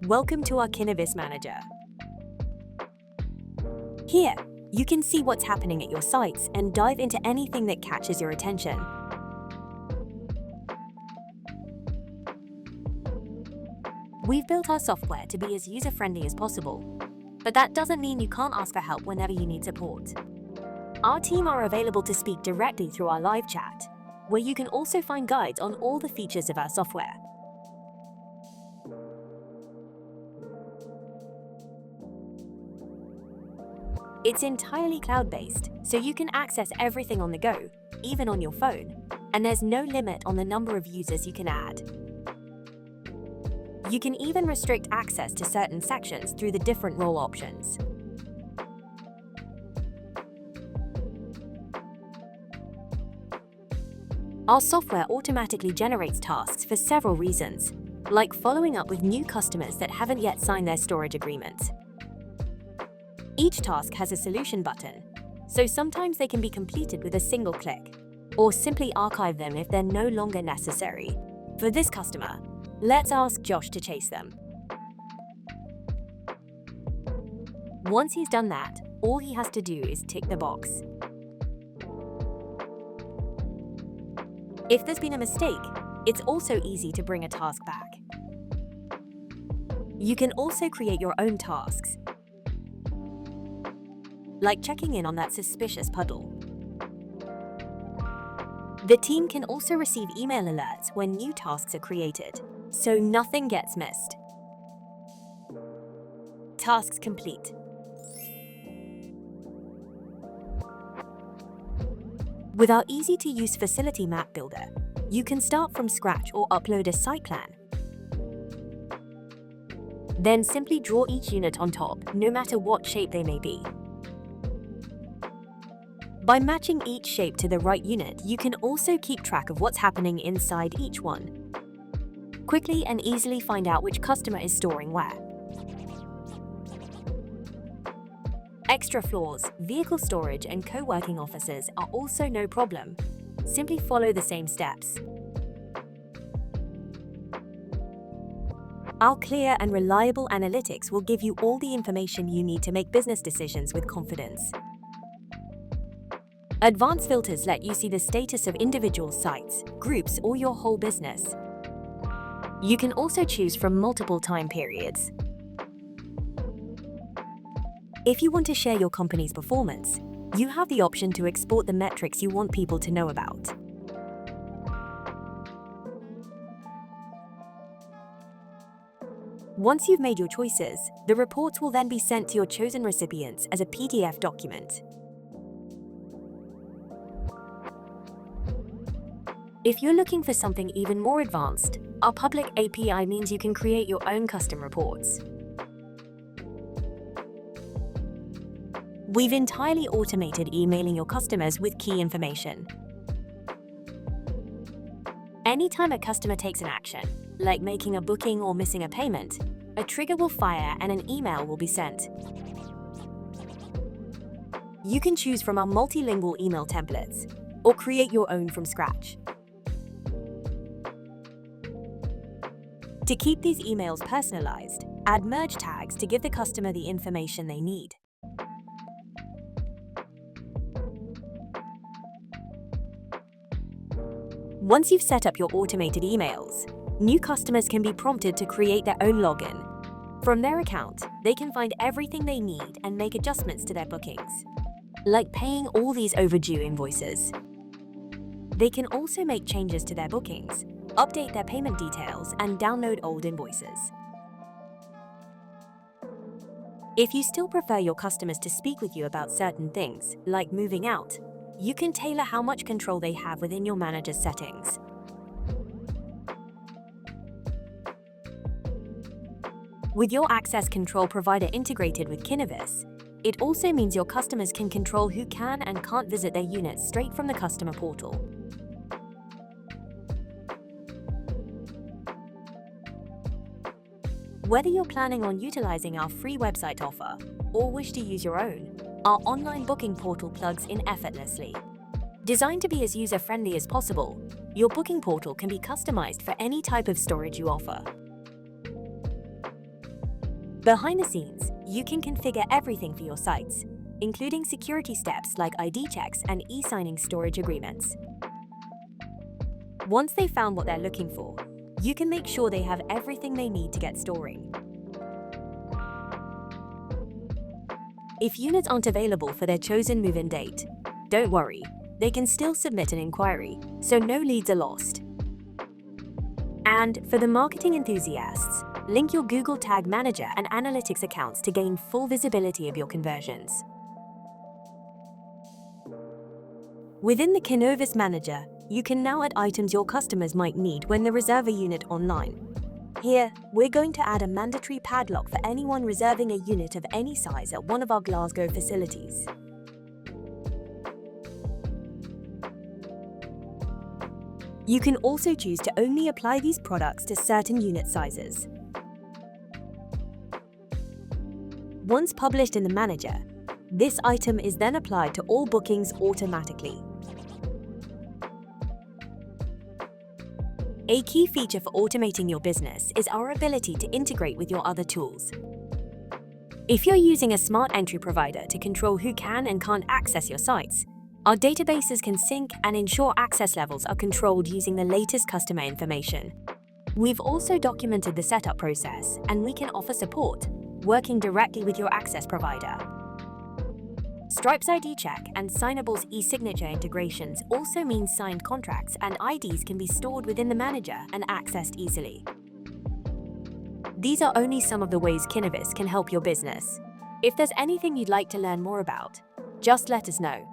Welcome to our Kinnovis Manager. Here, you can see what's happening at your sites and dive into anything that catches your attention. We've built our software to be as user-friendly as possible, but that doesn't mean you can't ask for help whenever you need support. Our team are available to speak directly through our live chat, where you can also find guides on all the features of our software. It's entirely cloud-based, so you can access everything on the go, even on your phone, and there's no limit on the number of users you can add. You can even restrict access to certain sections through the different role options. Our software automatically generates tasks for several reasons, like following up with new customers that haven't yet signed their storage agreement. Each task has a solution button, so sometimes they can be completed with a single click, or simply archive them if they're no longer necessary. For this customer, let's ask Josh to chase them. Once he's done that, all he has to do is tick the box. If there's been a mistake, it's also easy to bring a task back. You can also create your own tasks, like checking in on that suspicious puddle. The team can also receive email alerts when new tasks are created, so nothing gets missed. Tasks complete. With our easy-to-use facility map builder, you can start from scratch or upload a site plan. Then simply draw each unit on top, no matter what shape they may be. By matching each shape to the right unit, you can also keep track of what's happening inside each one. Quickly and easily find out which customer is storing where. Extra floors, vehicle storage, and co-working offices are also no problem. Simply follow the same steps. Our clear and reliable analytics will give you all the information you need to make business decisions with confidence. Advanced filters let you see the status of individual sites, groups, or your whole business. You can also choose from multiple time periods. If you want to share your company's performance, you have the option to export the metrics you want people to know about. Once you've made your choices, the reports will then be sent to your chosen recipients as a PDF document. If you're looking for something even more advanced, our public API means you can create your own custom reports. We've entirely automated emailing your customers with key information. Anytime a customer takes an action, like making a booking or missing a payment, a trigger will fire and an email will be sent. You can choose from our multilingual email templates or create your own from scratch. To keep these emails personalized, add merge tags to give the customer the information they need. Once you've set up your automated emails, new customers can be prompted to create their own login. From their account, they can find everything they need and make adjustments to their bookings, like paying all these overdue invoices. They can also make changes to their bookings, update their payment details, and download old invoices. If you still prefer your customers to speak with you about certain things, like moving out, you can tailor how much control they have within your manager's settings. With your access control provider integrated with Kinnovis, it also means your customers can control who can and can't visit their units straight from the customer portal. Whether you're planning on utilizing our free website offer or wish to use your own, our online booking portal plugs in effortlessly. Designed to be as user-friendly as possible, your booking portal can be customized for any type of storage you offer. Behind the scenes, you can configure everything for your sites, including security steps like ID checks and e-signing storage agreements. Once they've found what they're looking for, you can make sure they have everything they need to get storing. If units aren't available for their chosen move-in date, don't worry, they can still submit an inquiry, so no leads are lost. And for the marketing enthusiasts, link your Google Tag Manager and analytics accounts to gain full visibility of your conversions. Within the Kinnovis Manager, you can now add items your customers might need when they reserve a unit online. Here, we're going to add a mandatory padlock for anyone reserving a unit of any size at one of our Glasgow facilities. You can also choose to only apply these products to certain unit sizes. Once published in the Manager, this item is then applied to all bookings automatically. A key feature for automating your business is our ability to integrate with your other tools. If you're using a smart entry provider to control who can and can't access your sites, our databases can sync and ensure access levels are controlled using the latest customer information. We've also documented the setup process, and we can offer support, working directly with your access provider. Stripe's ID Check and Signable's e-signature integrations also mean signed contracts and IDs can be stored within the Manager and accessed easily. These are only some of the ways Kinnovis can help your business. If there's anything you'd like to learn more about, just let us know.